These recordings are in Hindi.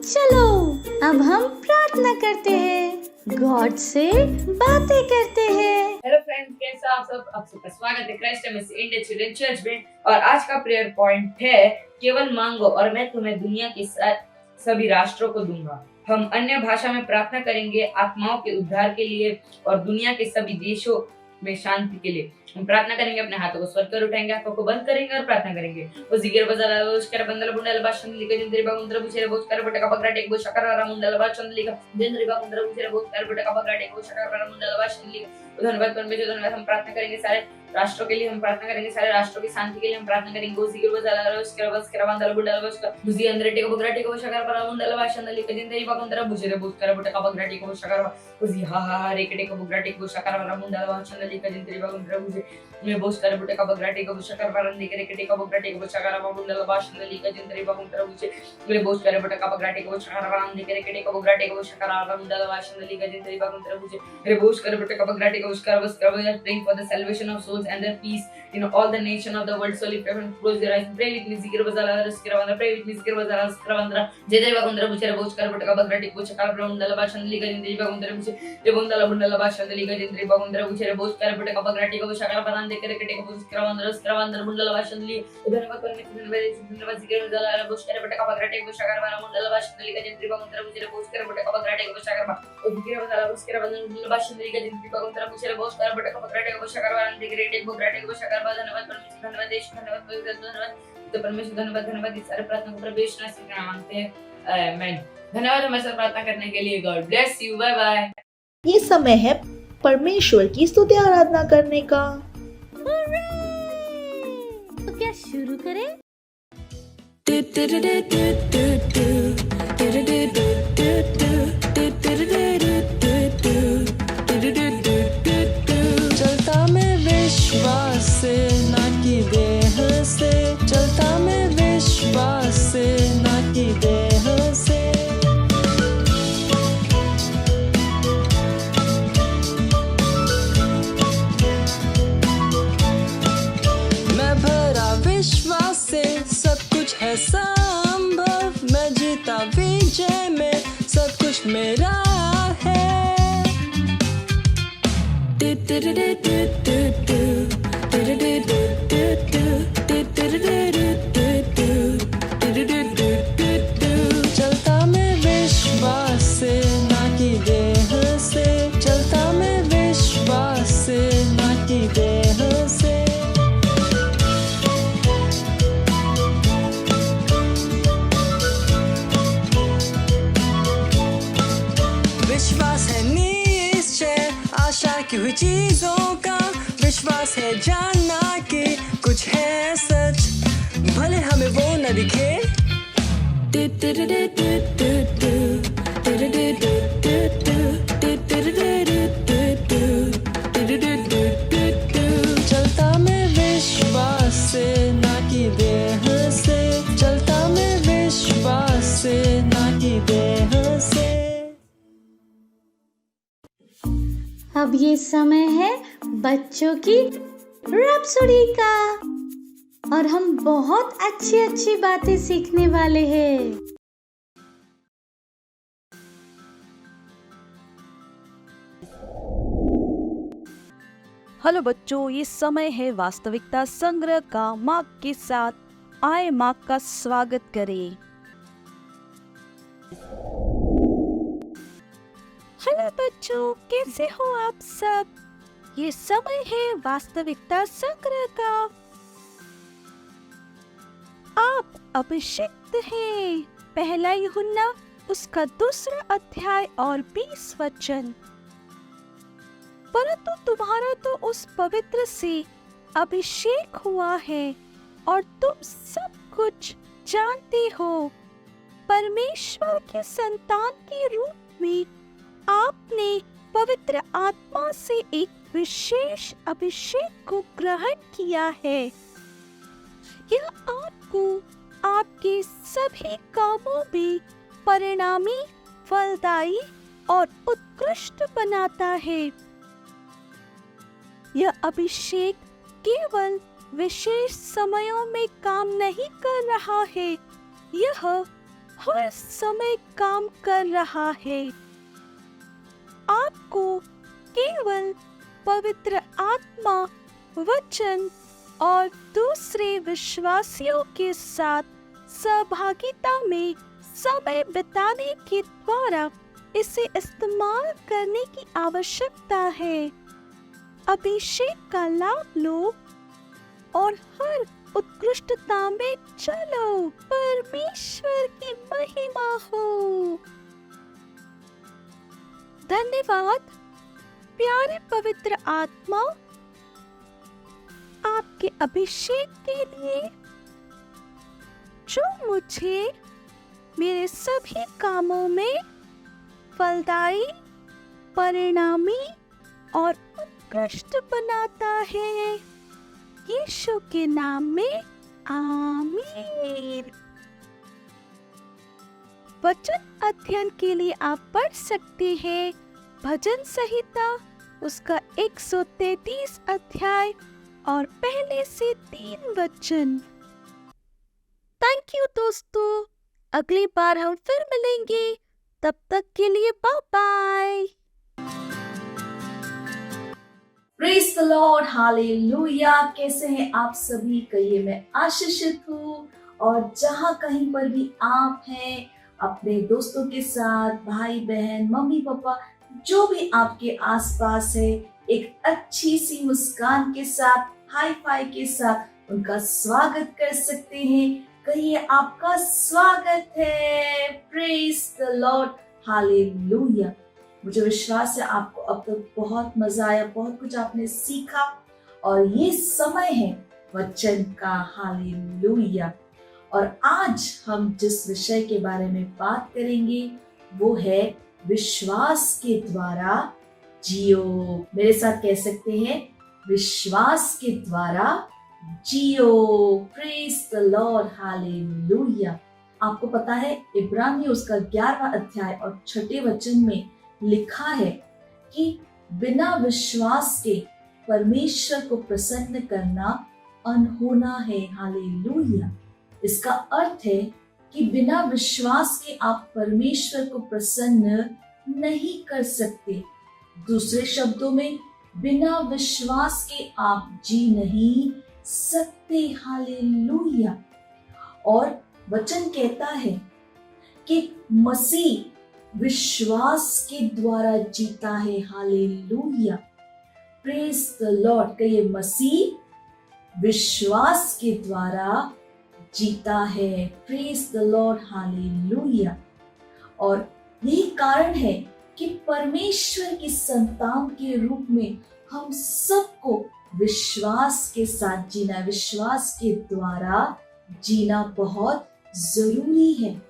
चलो अब हम प्रार्थना करते हैं, गॉड से बातें करते हैं। हेलो फ्रेंड्स, कैसे आप सब? आप सबका स्वागत है Christ MSc India children church में। और आज का प्रेयर पॉइंट है, केवल मांगो और मैं तुम्हें दुनिया के सभी राष्ट्रों को दूंगा। हम अन्य भाषा में प्रार्थना करेंगे आत्माओं के उद्धार के लिए और दुनिया के सभी देशों में शांति के लिए। हम प्रार्थना करेंगे, अपने हाथों को स्वर्ग कर उठाएंगे, आंखों को बंद करेंगे और प्रार्थना करेंगे। वो जिगर बजाला उसकर बंदल बुंडल भाषण लिखा जिंद्री बागुंद्र बुचेरे बोचकर बटका बगराटे को शकरारा मुंडल भाषण लिखा जिंद्री बागुंद्र बुचेरे बोचकर बटका बगराटे को शकरारा मुंडल भाषण लिखा। धन्यवाद परमेश्वर, धन्यवाद। हम प्रार्थना करेंगे सारे राष्ट्रों के लिए, हम प्रार्थना करेंगे सारे राष्ट्रों की शांति के लिए। हम प्रार्थना करेंगे वो जिगर बजाला उसकर बसकर बंदल बुंडल भाषण बुझी अंदरटे को बगराटे को शकरारा मुंडल भाषण लिखा जिंद्री बागुंद्र बुचेरे बोचकर बटका बगराटे को शकरारा बुझी हा रेकटे को बगराटे को शकरारा मुंडल भाषण लिखा जिंद्री बागुंद्र बुझे मैं बोस कर बुटे का बगराटे को शकर परन दिखे रेकटे का बगराटे को शकर बाबुंडल भाषण लिखा जिंद्री बागुंद्र बुझे मैं बोस कर बुटे का बगराटे को शकर परन दिखे रेकटे का बगराटे को शकर बाबुंडल भाषण लिखा जिंद्री बागुंद्र बुझे मैं बोस कर बुटे का बगराटे को शकर बस कर praying for the salvation of souls and their peace in all the nation of the world. So lift up and close your eyes, pray with me. Zikr bazala raskravandra, pray with me. Zikr bazala raskravandra jindri bagundra buchera boch kar butaka bagrati ko chakar brandala bashand liga jindri bagundra buche rebundala bundala bashand liga jindri bagundra buchera boch kar butaka bagrati ko chakar badan dekare kete ko raskravandra raskravandra bundala bashand li धन्यवाद परमेश्वर, धन्यवाद। जिक्र बजाला बोच कर बटका बगराटे को शकर बारा मुंडल भाषण लिगा जिंद्री bagundra buchera boch kar butaka bagrati ko chakar ba जिक्र बजाला बोच कर बंदल मुंडल भाषण लिगा जिंद्री bagundra buchera boch kar butaka bagrati को शकर बारा dekare को बगराटे को शकर बा। धन्यवाद परमेश्वर, धन्यवाद देश, धन्यवाद पवित्र, धन्यवाद तो परमेश्वर, धन्यवाद धन्यवाद। इस सारे प्रार्थना को प्रभु यीशु मसीह के नाम मांगते हैं, आमीन। धन्यवाद हमारे साथ प्रार्थना करने के लिए। God bless you, bye bye. ये समय है परमेश्वर की स्तुति आराधना करने का। तो क्या शुरू करें? चलता मैं विश्वास से ना कि देह से, चलता मैं विश्वास से ना कि देह से। मैं भरा विश्वास से, सब कुछ है संभव। मैं जीता विजय में, सब कुछ मेरा है। चलता मैं विश्वास से ना कि देह से, चलता मैं विश्वास से ना कि देह से। विश्वास है निश्चय आशा की हुई चीजों का, विश्वास है जानना कि कुछ है सच, भले हमें वो न दिखे। चलता मैं विश्वास से ना कि देह से, चलता मैं विश्वास से ना कि देह से। अब ये समय है बच्चों की रैप्सोडी का और हम बहुत अच्छी अच्छी बातें सीखने वाले हैं। हेलो बच्चों, ये समय है वास्तविकता संग्रह का। माँ के साथ आए, माँ का स्वागत करें। हेलो बच्चों, कैसे हो आप सब? ये समय है वास्तविकता संग्रह का। आप अभिषिक्त हैं। पहला यूहन्ना उसका 2 अध्याय और 20 वचन। परंतु तुम्हारा तो उस पवित्र से अभिषेक हुआ है और तुम सब कुछ जानते हो। परमेश्वर के संतान के रूप में आपने पवित्र आत्मा से एक विशेष अभिषेक को ग्रहण किया है। यह आपको आपके सभी कामों में परिणामी, फलदायी और उत्कृष्ट बनाता है। यह अभिषेक केवल विशेष समयों में काम नहीं कर रहा है, यह हर समय काम कर रहा है। आपको केवल पवित्र आत्मा, वचन और दूसरे विश्वासियों के साथ सहभागिता में समय बिताने के द्वारा इसे इस्तेमाल करने की आवश्यकता है। अभिषेक का लाभ लो और हर उत्कृष्टता में चलो। परमेश्वर की महिमा हो। धन्यवाद प्यारे पवित्र आत्मा, आपके अभिषेक के लिए, जो मुझे मेरे सभी कामों में फलदायी, परिणामी और उत्कृष्ट बनाता है। यीशु के नाम में आमीन। वचन अध्ययन के लिए आप पढ़ सकते हैं भजन संहिता उसका 133 अध्याय और पहले से 3 वचन। थैंक यू दोस्तों, अगली बार हम फिर मिलेंगे, तब तक के लिए bye bye. Praise the Lord, hallelujah. कैसे हैं आप सभी? कहिए मैं आशीषित हूँ। और जहाँ कहीं पर भी आप हैं, अपने दोस्तों के साथ, भाई बहन, मम्मी पापा, जो भी आपके आसपास है, एक अच्छी सी मुस्कान के साथ, हाई फाई के साथ उनका स्वागत कर सकते हैं। कहिए आपका स्वागत है। Praise the Lord, hallelujah. मुझे विश्वास है आपको अब तक बहुत मजा आया, बहुत कुछ आपने सीखा और ये समय है वचन का। हालेलुया। और आज हम जिस विषय के बारे में बात करेंगे वो है विश्वास के द्वारा जियो। मेरे साथ कह सकते हैं, विश्वास के द्वारा जियो। प्रेज द लॉर्ड, हालेलुया। आपको पता है इब्रानियों उसका 11वां अध्याय और 6 वचन में लिखा है कि बिना विश्वास के परमेश्वर को प्रसन्न करना अनहोना है। हालेलुया। इसका अर्थ है कि बिना विश्वास के आप परमेश्वर को प्रसन्न नहीं कर सकते। दूसरे शब्दों में, बिना विश्वास के आप जी नहीं सकते। हालेलुया। और वचन कहता है कि मसीह विश्वास के द्वारा जीता है। हालेलुया। Praise the Lord. कहिए, मसीह विश्वास के द्वारा जीता है। Praise the Lord, hallelujah. और यही कारण है कि परमेश्वर की संतान के रूप में हम सबको विश्वास के साथ जीना, विश्वास के द्वारा जीना बहुत जरूरी है।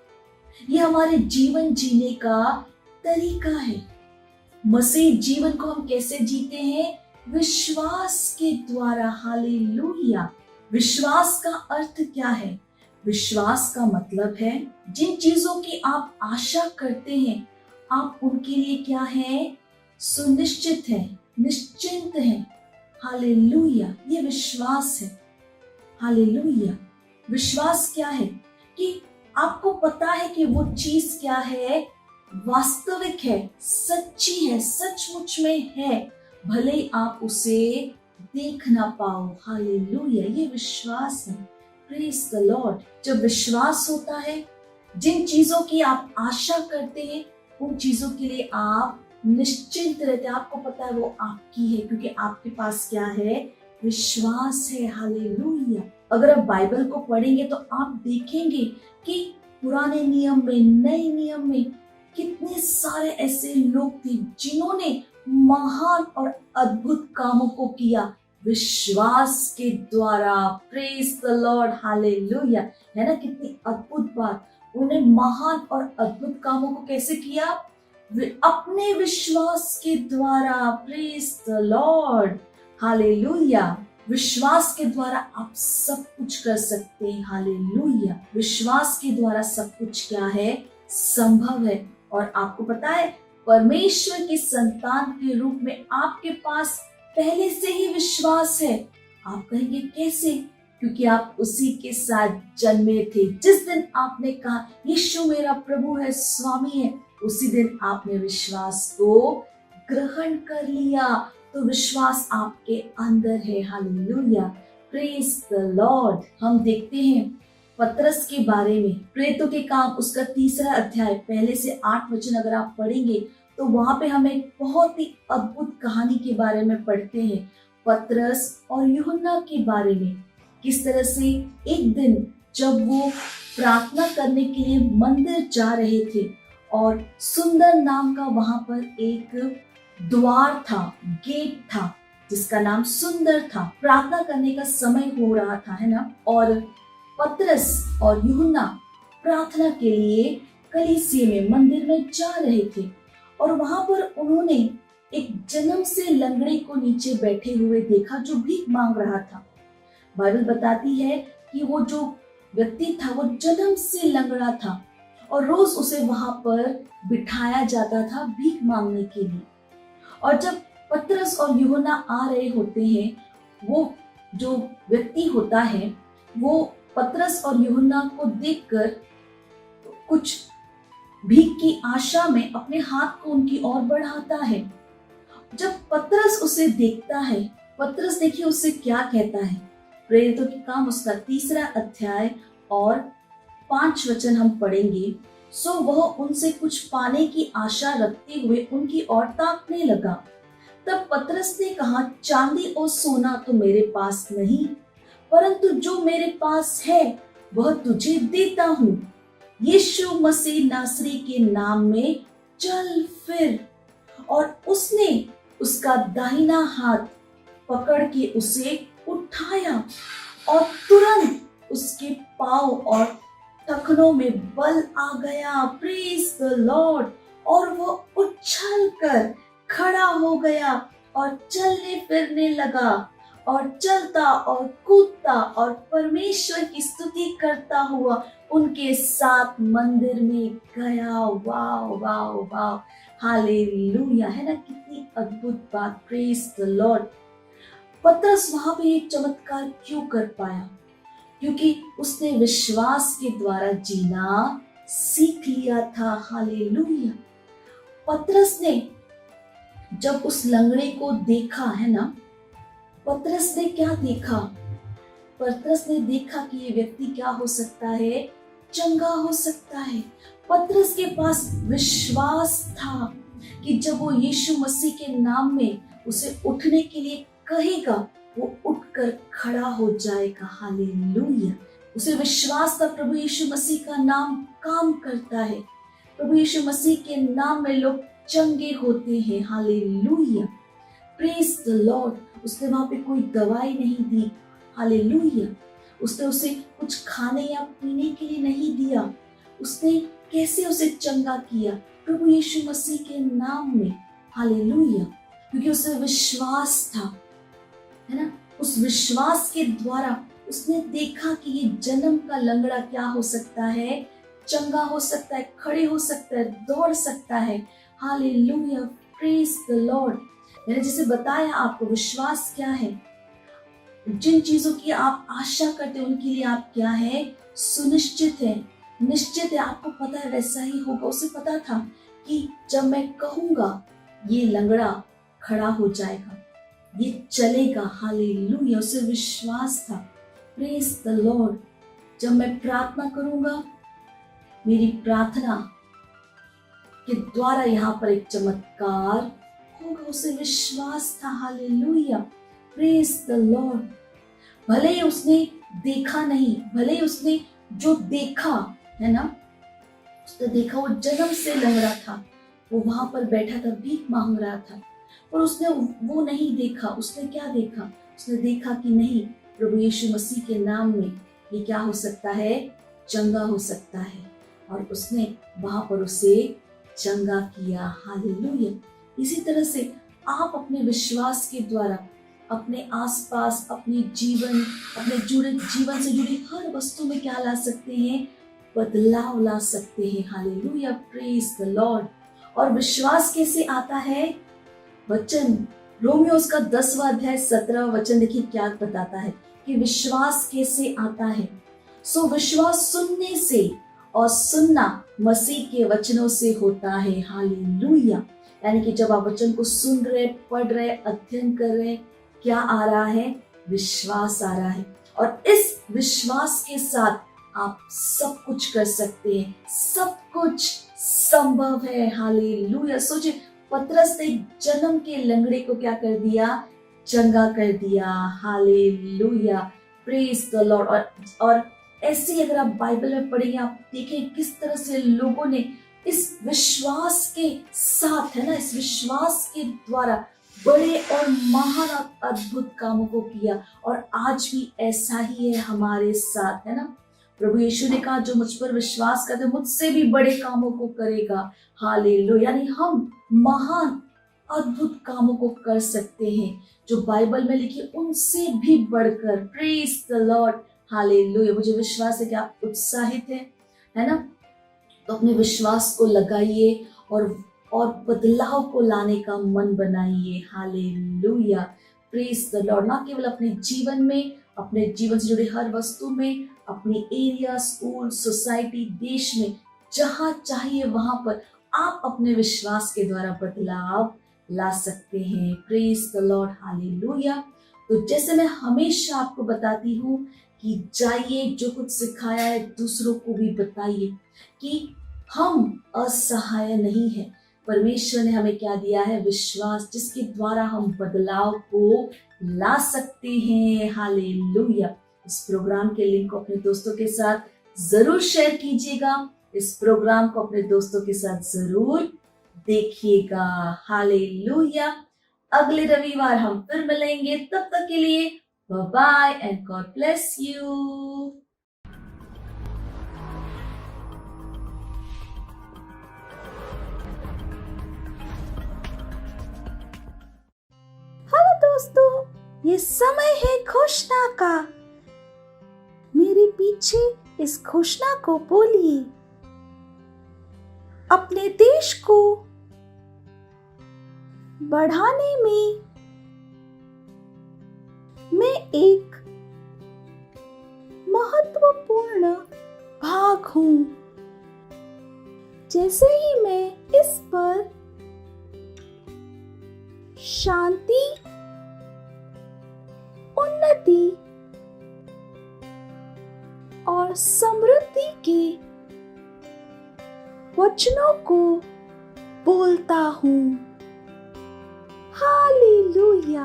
ये हमारे जीवन जीने का तरीका है। मसीह जीवन को हम कैसे जीते हैं? विश्वास के द्वारा। हालेलुया। विश्वास का अर्थ क्या है? विश्वास का मतलब है जिन चीजों की आप आशा करते हैं, आप उनके लिए क्या है? सुनिश्चित है, निश्चिंत है। हालेलुया। ये विश्वास है। हालेलुया। विश्वास क्या है? कि आपको पता है कि वो चीज क्या है? वास्तविक है, सच्ची है, सचमुच में है, भले ही आप उसे देख ना पाओ। हालेलुया। ये विश्वास है। Praise the Lord. जब विश्वास होता है, जिन चीजों की आप आशा करते हैं उन चीजों के लिए आप निश्चिंत रहते हैं। आपको पता है वो आपकी है, क्योंकि आपके पास क्या है? विश्वास है। हालेलुया। अगर आप बाइबल को पढ़ेंगे तो आप देखेंगे कि पुराने नियम में, नए नियम में कितने सारे ऐसे लोग थे जिन्होंने महान और अद्भुत कामों को किया विश्वास के द्वारा। Praise the Lord, hallelujah. है ना, कितनी अद्भुत बात। उन्होंने महान और अद्भुत कामों को कैसे किया? अपने विश्वास के द्वारा। Praise the Lord, hallelujah. विश्वास के द्वारा आप सब कुछ कर सकते हैं। हालेलुया। विश्वास के द्वारा सब कुछ क्या है? संभव है। और आपको पता है, परमेश्वर की संतान के रूप में आपके पास पहले से ही विश्वास है। आप कहेंगे कैसे? क्योंकि आप उसी के साथ जन्मे थे। जिस दिन आपने कहा यीशु मेरा प्रभु है, स्वामी है, उसी दिन आपने विश्वास को ग्रहण कर लिया। तो विश्वास आपके अंदर है। Hallelujah, praise the Lord. हम देखते हैं पतरस के बारे में, प्रेरितों के काम उसका 3 अध्याय पहले से 8 वचन अगर आप पढ़ेंगे तो वहां पे हम एक बहुत ही अद्भुत कहानी के बारे में पढ़ते हैं, पतरस और यूहन्ना के बारे में। किस तरह से एक दिन जब वो प्रार्थना करने के लिए मंदिर जा रहे थे और सुंदर नाम का वहां पर एक द्वार था, गेट था, जिसका नाम सुंदर था। प्रार्थना करने का समय हो रहा था, है ना। और पतरस और यूहन्ना प्रार्थना के लिए कलीसिया में, मंदिर में जा रहे थे और वहां पर उन्होंने एक जन्म से लंगड़े को नीचे बैठे हुए देखा जो भीख मांग रहा था। बाइबल बताती है कि वो जो व्यक्ति था वो जन्म से लंगड़ा था और रोज उसे वहां पर बिठाया जाता था भीख मांगने के लिए। और जब पतरस और यूहन्ना आ रहे होते हैं, वो जो व्यक्ति होता है वो पतरस और यूहन्ना को देखकर कुछ भीख की आशा में अपने हाथ को उनकी ओर बढ़ाता है। जब पतरस उसे देखता है, पतरस देखिए उससे क्या कहता है। प्रेरितों के काम उसका 3 अध्याय और 5 वचन हम पढ़ेंगे। सो वह उनसे कुछ पाने की आशा रखते हुए उनकी ओर ताकने लगा। तब पतरस ने कहा, चांदी और सोना तो मेरे पास नहीं, परंतु जो मेरे पास है वह तुझे देता हूँ। यीशु मसीह नासरी के नाम में चल फिर। और उसने उसका दाहिना हाथ पकड़ के उसे उठाया और तुरंत उसके पांव और टखनों में बल आ गया। Praise the Lord. और वो उछल कर खड़ा हो गया और चलने फिरने लगा और चलता और कूदता और परमेश्वर की स्तुति करता हुआ उनके साथ मंदिर में गया। वाव वाव वाव, हालेलुया, है ना। कितनी अद्भुत बात। Praise the Lord. पतरस वहां पे ये चमत्कार क्यों कर पाया? क्योंकि उसने विश्वास के द्वारा जीना सीख लिया था। हालेलुया। पतरस ने जब उस लंगड़े को देखा, है ना, पतरस ने क्या देखा? पतरस ने देखा कि ये व्यक्ति क्या हो सकता है, चंगा हो सकता है। पतरस के पास विश्वास था कि जब वो यीशु मसीह के नाम में उसे उठने के लिए कहेगा वो उठकर खड़ा हो जाएगा। हालेलुया। उसे विश्वास था प्रभु यीशु मसीह का नाम काम करता है, प्रभु यीशु मसीह के नाम में लोग चंगे होते हैं। Hallelujah, praise the Lord. उसने वहां पे कोई दवाई नहीं दी। हालेलुया। उसने उसे कुछ खाने या पीने के लिए नहीं दिया। उसने कैसे उसे चंगा किया? प्रभु यीशु मसीह के नाम में। हालेलुया। क्योंकि उसे विश्वास था, है ना। उस विश्वास के द्वारा उसने देखा कि ये जन्म का लंगड़ा क्या हो सकता है, चंगा हो सकता है, खड़े हो सकता है, दौड़ सकता है। Hallelujah, praise the Lord. मैंने जैसे बताया आपको विश्वास क्या है, जिन चीजों की आप आशा करते हैं उनके लिए आप क्या है, सुनिश्चित है, निश्चित है। आपको पता है वैसा ही होगा। उसे पता था कि जब मैं कहूंगा ये लंगड़ा खड़ा हो जाएगा, ये चलेगा। हालेलुया, उसे विश्वास था। Praise the Lord. जब मैं प्रार्थना करूंगा, मेरी प्रार्थना के द्वारा यहाँ पर एक चमत्कार होगा, उसे विश्वास था। Hallelujah, praise the Lord. भले ही उसने देखा नहीं, भले ही उसने जो देखा है ना, उसने देखा वो जन्म से लंगड़ा था, वो वहां पर बैठा था, भीख मांग रहा था, और उसने वो नहीं देखा। उसने क्या देखा? उसने देखा कि नहीं, प्रभु यीशु मसीह के नाम में ये क्या हो सकता है, चंगा हो सकता है। और उसने वहां पर उसे चंगा किया। हालेलुया। इसी तरह से आप अपने विश्वास के द्वारा अपने आसपास, अपने जीवन, अपने जीवन से जुड़ी हर वस्तु में क्या ला सकते हैं, बदलाव ला सकते हैं। Hallelujah, praise the Lord. और विश्वास कैसे आता है? वचन रोमियो उसका 10वां अध्याय 17वां वचन देखिए क्या बताता है कि विश्वास कैसे आता है। सो विश्वास सुनने से, और सुनना मसीह के वचनों से होता है। हालेलुया। यानी कि जब आप वचन को सुन रहे, पढ़ रहे, अध्ययन कर रहे, क्या आ रहा है? विश्वास आ रहा है। और इस विश्वास के साथ आप सब कुछ कर सकते हैं, सब कुछ संभव है। हालेलुया। सोचिए, पतरस ने जन्म के लंगड़े को क्या कर दिया? चंगा कर दिया। Hallelujah, praise the Lord. और ऐसे ही अगर आप बाइबल में पढ़ेंगे, आप देखें किस तरह से लोगों ने इस विश्वास के साथ, है ना, इस विश्वास के द्वारा बड़े और महान अद्भुत कामों को किया। और आज भी ऐसा ही है हमारे साथ, है ना। प्रभु यीशु ने कहा, जो मुझ पर विश्वास करते मुझसे भी बड़े कामों को करेगा। हालेलुया। यानी हम महान अद्भुत कामों को कर सकते हैं जो बाइबल में लिखे उनसे भी बढ़कर। Praise the Lord. हालेलुया। मुझे विश्वास है कि आप उत्साहित हैं, है ना। तो अपने विश्वास को लगाइए और बदलाव को लाने का मन बनाइए। Hallelujah, praise the Lord. ना केवल अपने जीवन में, अपने जीवन से जुड़े हर वस्तु में, अपने एरिया, स्कूल, सोसाइटी, देश में, जहां चाहिए वहां पर आप अपने विश्वास के द्वारा बदलाव ला सकते हैं। Praise the Lord. हालेलुया। तो जैसे मैं हमेशा आपको बताती हूँ कि जाइए, जो कुछ सिखाया है दूसरों को भी बताइए कि हम असहाय नहीं है। परमेश्वर ने हमें क्या दिया है? विश्वास, जिसके द्वारा हम बदलाव को ला सकते हैं। हालेलुया। इस प्रोग्राम के लिंक को अपने दोस्तों के साथ जरूर शेयर कीजिएगा। इस प्रोग्राम को अपने दोस्तों के साथ जरूर देखिएगा। हालेलुया। अगले रविवार हम फिर मिलेंगे। तब तक के लिए bye bye and God bless you. दोस्तों, ये समय है घोषणा का। मेरे पीछे इस घोषणा को बोलिए। अपने देश को बढ़ाने में मैं एक महत्वपूर्ण भाग हूं। जैसे ही मैं इस पर शांति, उन्नति और समृद्धि के वचनों को बोलता हूँ। हालेलुया।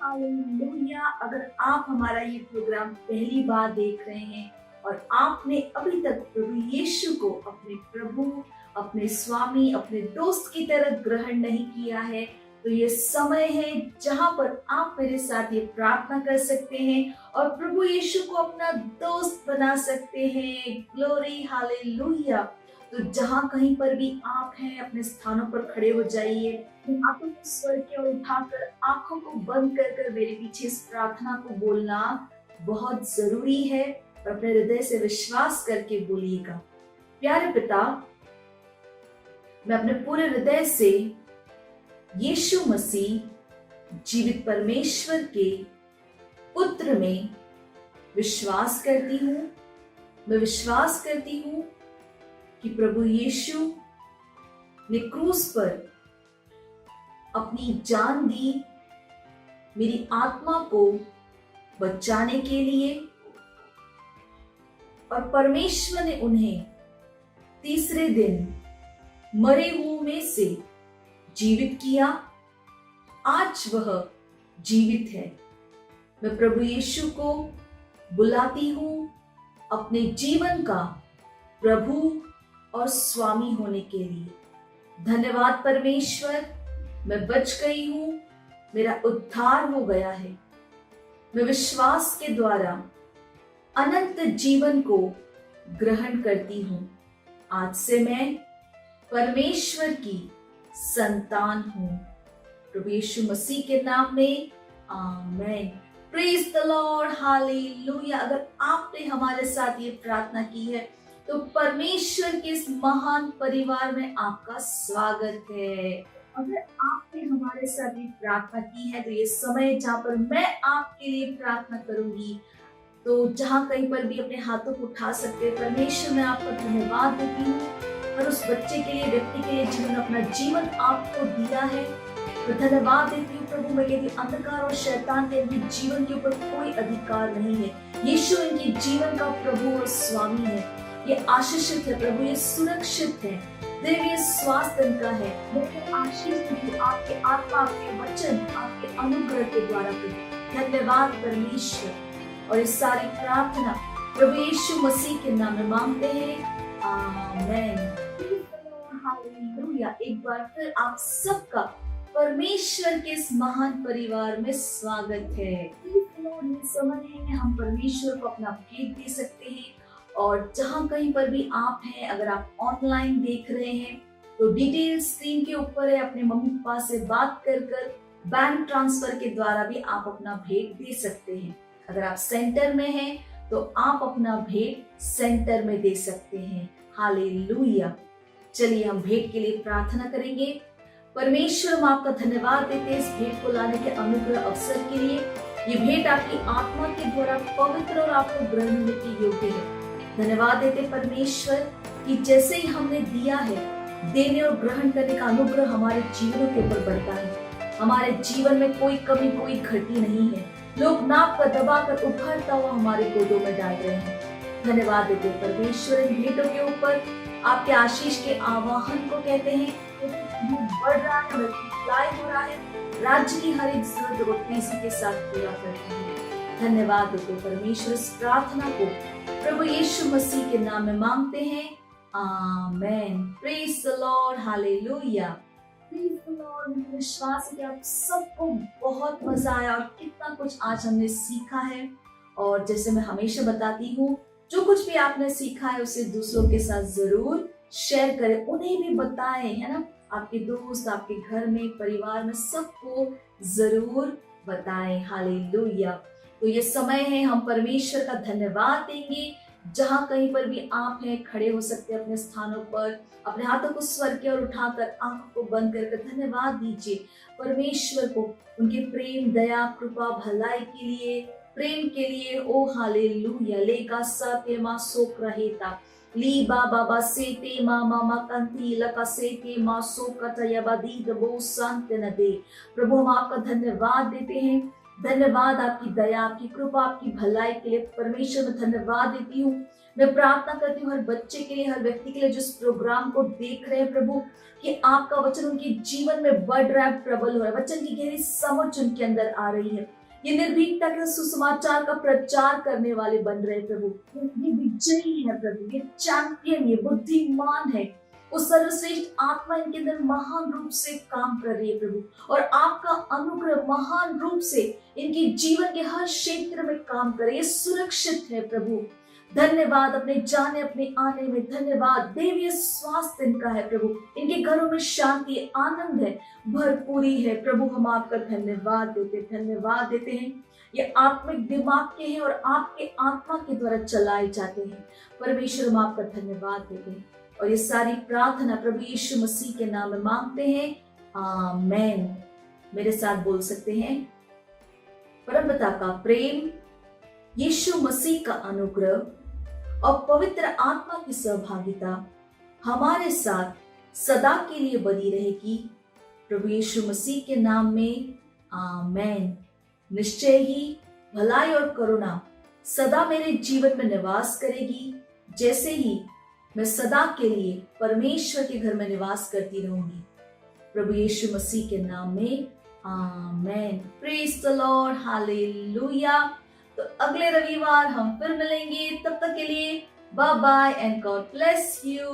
हालेलुया। अगर आप हमारा ये प्रोग्राम पहली बार देख रहे हैं और आपने अभी तक प्रभु यीशु को अपने प्रभु, अपने स्वामी, अपने दोस्त की तरह ग्रहण नहीं किया है, तो ये समय है जहां पर आप मेरे साथ ये प्रार्थना कर सकते हैं और प्रभु यीशु को अपना दोस्त बना सकते हैं। Glory, hallelujah. तो जहां कहीं पर भी आप हैं, अपने स्थानों पर खड़े हो जाइए। हाथों को स्वर की ओर उठाकर, आंखों को बंद कर मेरे पीछे इस प्रार्थना को बोलना बहुत जरूरी है और अपने हृदय से विश्वास करके बोलिएगा। प्यारे पिता, मैं अपने पूरे हृदय से यीशु मसीह जीवित परमेश्वर के पुत्र में विश्वास करती हूँ। मैं विश्वास करती हूँ कि प्रभु यीशु ने क्रूस पर अपनी जान दी मेरी आत्मा को बचाने के लिए, और परमेश्वर ने उन्हें तीसरे दिन मरे हुओं में से जीवित किया। आज वह जीवित है। मैं प्रभु यीशु को बुलाती हूँ अपने जीवन का प्रभु और स्वामी होने के लिए। धन्यवाद परमेश्वर, मैं बच गई हूँ, मेरा उद्धार हो गया है। मैं विश्वास के द्वारा अनंत जीवन को ग्रहण करती हूँ। आज से मैं परमेश्वर की संतान हूँ। प्रभु यीशु मसीह के नाम में आमीन। Praise the Lord. हालेलुया। अगर आपने हमारे साथ ये प्रार्थना की है तो परमेश्वर के इस महान परिवार में आपका स्वागत है। अगर आपने हमारे साथ ये प्रार्थना की है तो ये समय जहाँ पर मैं आपके लिए प्रार्थना करूंगी, तो जहाँ कहीं पर भी अपने हाथों को उठा सकते हैं, परमेश्वर मैं आपका धन्यवाद देती हूँ और उस बच्चे के लिए, व्यक्ति के लिए जिन्होंने अपना जीवन आपको दिया है, मैं धन्यवाद देती हूँ प्रभु। मैं कहती हूँ अंधकार और शैतान के इनके जीवन के ऊपर कोई अधिकार नहीं है। यीशु इनके जीवन का प्रभु और स्वामी है। ये आशीषित है प्रभु, ये सुरक्षित है, दैवीय स्वास्थ्य इनका है। मैं आशीष देती हूँ आपके आत्मा, आपके वचन, आपके अनुग्रह के द्वारा प्रभु। धन्यवाद परमेश्वर। और इस सारी प्रार्थना प्रभु यीशु मसीह के नाम में मांगते हैं, आमीन। हालेलुया। एक बार फिर आप सबका परमेश्वर के इस महान परिवार में स्वागत है। ये समय है हम परमेश्वर को अपना भेंट दे सकते हैं। और जहाँ कहीं पर भी आप हैं, अगर आप ऑनलाइन देख रहे हैं तो डिटेल स्क्रीन के ऊपर है। अपने मम्मी पापा से बात कर बैंक ट्रांसफर के द्वारा भी आप अपना भेंट दे सकते हैं। अगर आप सेंटर में हैं तो आप अपना भेंट सेंटर में दे सकते हैं। हालेलुया। चलिए हम भेंट के लिए प्रार्थना करेंगे। परमेश्वर हम आपका धन्यवाद देते हैं इस भेंट को लाने के अनुग्रह अवसर के लिए। ये भेंट आपकी आत्मा के द्वारा पवित्र और आपको ग्रहण होने के योग्य है। धन्यवाद देते परमेश्वर कि जैसे ही हमने दिया है, देने और ग्रहण करने का अनुग्रह हमारे जीवनों के ऊपर बढ़ता है। हमारे जीवन में कोई कमी, कोई घटी नहीं है। लोग नाप कर दबा कर उभरता हुआ हमारे गोदों में डाल रहे हैं। धन्यवाद देते परमेश्वर इन भेंटों के ऊपर आपके आशीष के आवाहन को कहते हैं बढ़ रहा है, मल्टीप्लाई हो रहा है। राज्य की हर एक जरूरत को तेजी के साथ पूरा करते हैं। धन्यवाद देते परमेश्वर। इस प्रार्थना को प्रभु यीशु मसीह के नाम में मांगते हैं, आमेन। Praise the Lord. हालेलुया। Praise the Lord. मुझे विश्वास है कि आप सबको बहुत मजा आया और कितना कुछ आज हमने सीखा है। और जैसे मैं हमेशा बताती हूँ, जो कुछ भी आपने सीखा है उसे दूसरों के साथ जरूर शेयर करें, उन्हें भी बताएं, है ना। आपके दोस्त, आपके घर में, परिवार में सबको जरूर बताएं। हालेलुया। तो ये समय है हम परमेश्वर का धन्यवाद देंगे। जहाँ कहीं पर भी आप हैं, खड़े हो सकते हैं अपने स्थानों पर, अपने हाथों को स्वर की ओर उठाकर आंखों को बंद कर धन्यवाद दीजिए परमेश्वर को उनके प्रेम, दया, कृपा, भलाई के लिए, प्रेम के लिए। ओ हालेलुया। लेगा साते मा सोक रहेता ली बाबा सेते मामा कंती लका सेते मा सोकतयबदी दबो संत न दे। प्रभु हम आपका धन्यवाद देते हैं। धन्यवाद आपकी दया, आपकी कृपा, आपकी भलाई के लिए परमेश्वर में धन्यवाद देती हूँ। मैं प्रार्थना करती हूँ हर बच्चे के लिए, हर व्यक्ति के लिए जो इस प्रोग्राम को देख रहे हैं प्रभु, कि आपका वचन उनके जीवन में बढ़ रहा है, प्रबल हो रहा है। वचन की गहरी समझ उनके अंदर आ रही है। ये निर्भीकता के सुसमाचार का प्रचार करने वाले बन रहे प्रभु। ये विजयी है प्रभु, ये चैंपियन, ये बुद्धिमान है। उस सर्वश्रेष्ठ आत्मा इनके अंदर महान रूप से काम कर रही है प्रभु। और आपका अनुग्रह महान रूप से इनके जीवन के हर क्षेत्र में काम करे। ये सुरक्षित है प्रभु। धन्यवाद अपने जाने अपने आने में। धन्यवाद। दैवीय स्वास्थ्य इनका है प्रभु। इनके घरों में शांति, आनंद है, भरपूरी है प्रभु। हम आपका धन्यवाद देते हैं। ये आत्मिक दिमाग के हैं और आपके आत्मा के द्वारा चलाए जाते हैं। परमेश्वर हम आपका धन्यवाद देते हैं और ये सारी प्रार्थना प्रभु यीशु मसीह के नाम में मांगते हैं, आमेन। मेरे साथ बोल सकते हैं, परमपिता का प्रेम, यीशु मसीह का अनुग्रह और पवित्र आत्मा की सहभागिता हमारे साथ सदा के लिए बनी रहेगी। प्रभु यीशु मसीह के नाम में, आमेन। निश्चय ही भलाई और करुणा सदा मेरे जीवन में निवास करेगी, जैसे ही मैं सदा के लिए परमेश्वर के घर में निवास करती रहूंगी। प्रभु यीशु मसीह के नाम में, आमेन। Praise the Lord. हालेलुया। तो अगले रविवार हम फिर मिलेंगे। तब तक के लिए bye bye and God bless you.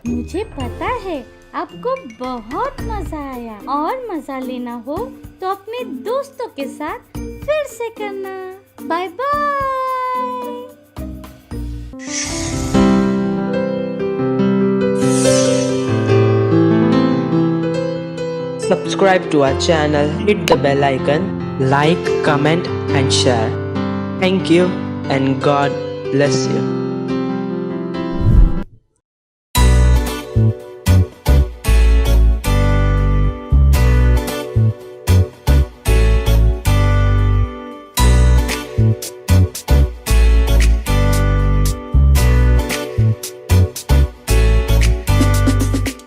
मुझे पता है आपको बहुत मजा आया और मजा लेना हो तो अपने दोस्तों के साथ फिर से करना। Bye bye. Subscribe to our channel, hit the bell icon, like, comment and share. Thank you and God bless you.